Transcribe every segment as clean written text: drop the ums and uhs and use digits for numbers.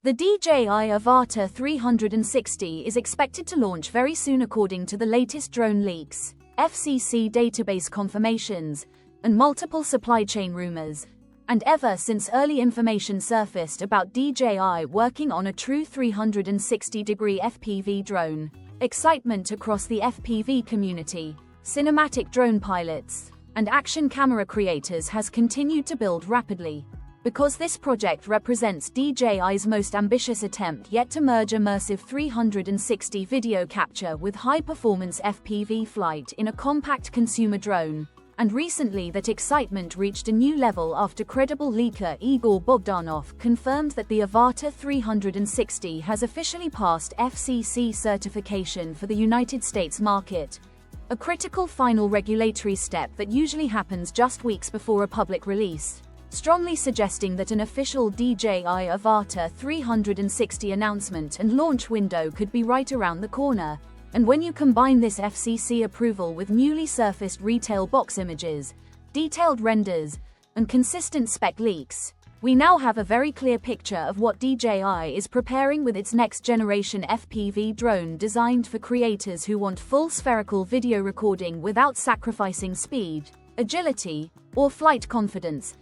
The DJI Avata 360 is expected to launch very soon according to the latest drone leaks, FCC database confirmations, and multiple supply chain rumors. And ever since early information surfaced about DJI working on a true 360-degree FPV drone, excitement across the FPV community, cinematic drone pilots, and action camera creators has continued to build rapidly. Because this project represents DJI's most ambitious attempt yet to merge immersive 360 video capture with high-performance FPV flight in a compact consumer drone. And recently that excitement reached a new level after credible leaker Igor Bogdanov confirmed that the Avata 360 has officially passed FCC certification for the United States market. A critical final regulatory step that usually happens just weeks before a public release, strongly suggesting that an official DJI Avata 360 announcement and launch window could be right around the corner. And when you combine this FCC approval with newly surfaced retail box images, detailed renders, and consistent spec leaks, we now have a very clear picture of what DJI is preparing with its next-generation FPV drone designed for creators who want full spherical video recording without sacrificing speed, agility, or flight confidence.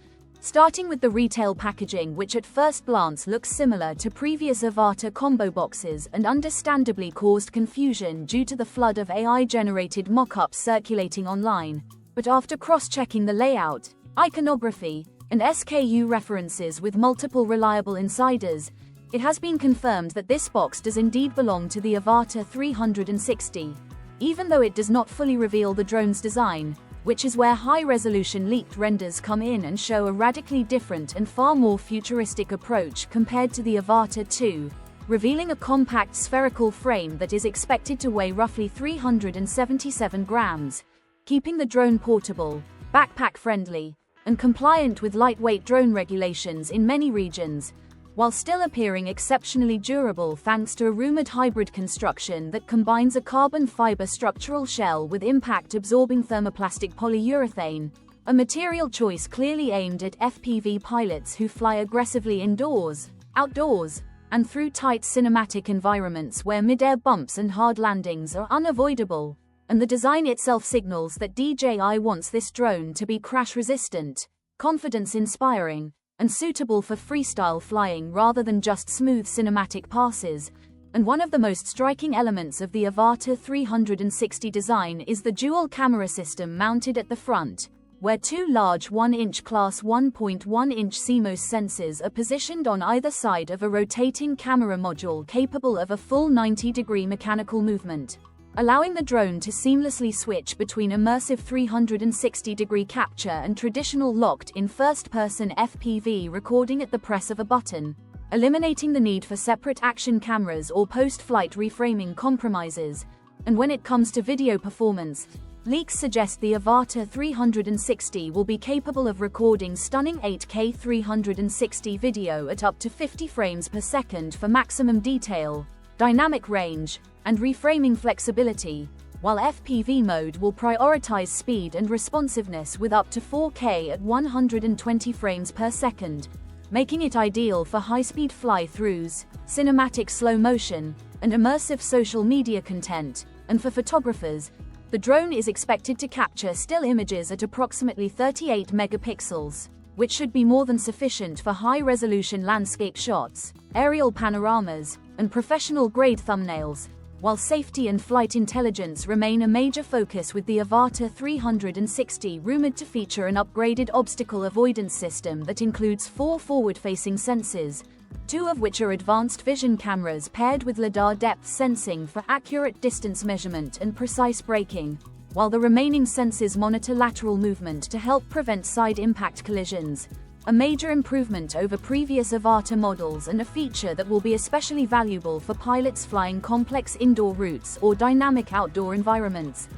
Starting with the retail packaging, which at first glance looks similar to previous Avata combo boxes and understandably caused confusion due to the flood of AI-generated mock-ups circulating online. But after cross-checking the layout, iconography, and SKU references with multiple reliable insiders, it has been confirmed that this box does indeed belong to the Avata 360, even though it does not fully reveal the drone's design, which is where high-resolution leaked renders come in and show a radically different and far more futuristic approach compared to the Avata 2, revealing a compact spherical frame that is expected to weigh roughly 377 grams, keeping the drone portable, backpack-friendly, and compliant with lightweight drone regulations in many regions, while still appearing exceptionally durable thanks to a rumored hybrid construction that combines a carbon fiber structural shell with impact-absorbing thermoplastic polyurethane, a material choice clearly aimed at FPV pilots who fly aggressively indoors, outdoors, and through tight cinematic environments where mid-air bumps and hard landings are unavoidable. And the design itself signals that DJI wants this drone to be crash-resistant, confidence-inspiring, and suitable for freestyle flying rather than just smooth cinematic passes. And one of the most striking elements of the Avata 360 design is the dual camera system mounted at the front, where two large 1-inch class 1.1-inch CMOS sensors are positioned on either side of a rotating camera module capable of a full 90-degree mechanical movement, allowing the drone to seamlessly switch between immersive 360-degree capture and traditional locked-in first-person FPV recording at the press of a button, eliminating the need for separate action cameras or post-flight reframing compromises. And when it comes to video performance, leaks suggest the Avata 360 will be capable of recording stunning 8K 360 video at up to 50 frames per second for maximum detail, dynamic range, and reframing flexibility, while FPV mode will prioritize speed and responsiveness with up to 4K at 120 frames per second, making it ideal for high-speed fly-throughs, cinematic slow motion, and immersive social media content. And for photographers, the drone is expected to capture still images at approximately 38 megapixels, which should be more than sufficient for high-resolution landscape shots, aerial panoramas, and professional-grade thumbnails, while safety and flight intelligence remain a major focus, with the Avata 360 rumored to feature an upgraded obstacle avoidance system that includes 4 forward-facing sensors, 2 of which are advanced vision cameras paired with LiDAR depth sensing for accurate distance measurement and precise braking, while the remaining sensors monitor lateral movement to help prevent side impact collisions, a major improvement over previous Avata models and a feature that will be especially valuable for pilots flying complex indoor routes or dynamic outdoor environments.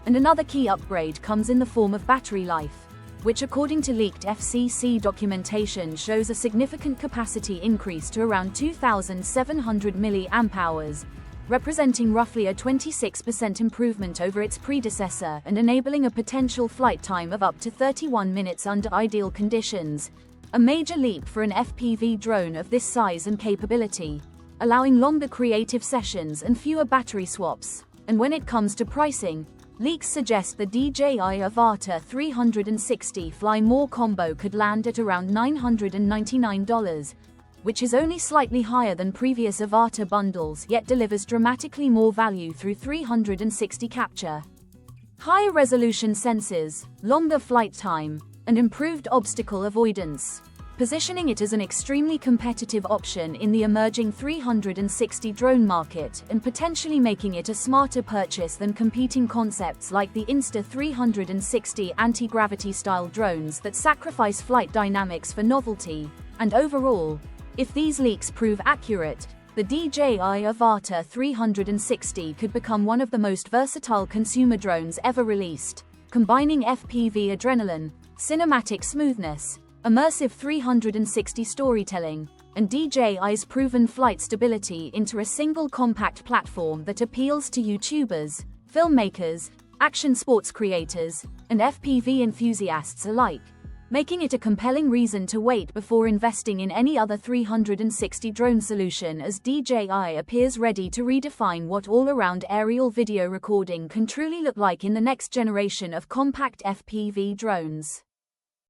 And another key upgrade comes in the form of battery life, which according to leaked FCC documentation shows a significant capacity increase to around 2,700 mAh, representing roughly a 26% improvement over its predecessor and enabling a potential flight time of up to 31 minutes under ideal conditions. A major leap for an FPV drone of this size and capability, allowing longer creative sessions and fewer battery swaps. And when it comes to pricing, leaks suggest the DJI Avata 360 Fly More combo could land at around $999, which is only slightly higher than previous Avata bundles, yet delivers dramatically more value through 360 capture, higher resolution sensors, longer flight time, and improved obstacle avoidance, positioning it as an extremely competitive option in the emerging 360 drone market and potentially making it a smarter purchase than competing concepts like the Insta360 anti-gravity style drones that sacrifice flight dynamics for novelty. And overall, if these leaks prove accurate, the DJI Avata 360 could become one of the most versatile consumer drones ever released, combining FPV adrenaline, cinematic smoothness, immersive 360 storytelling, and DJI's proven flight stability into a single compact platform that appeals to YouTubers, filmmakers, action sports creators, and FPV enthusiasts alike, making it a compelling reason to wait before investing in any other 360 drone solution, as DJI appears ready to redefine what all-around aerial video recording can truly look like in the next generation of compact FPV drones.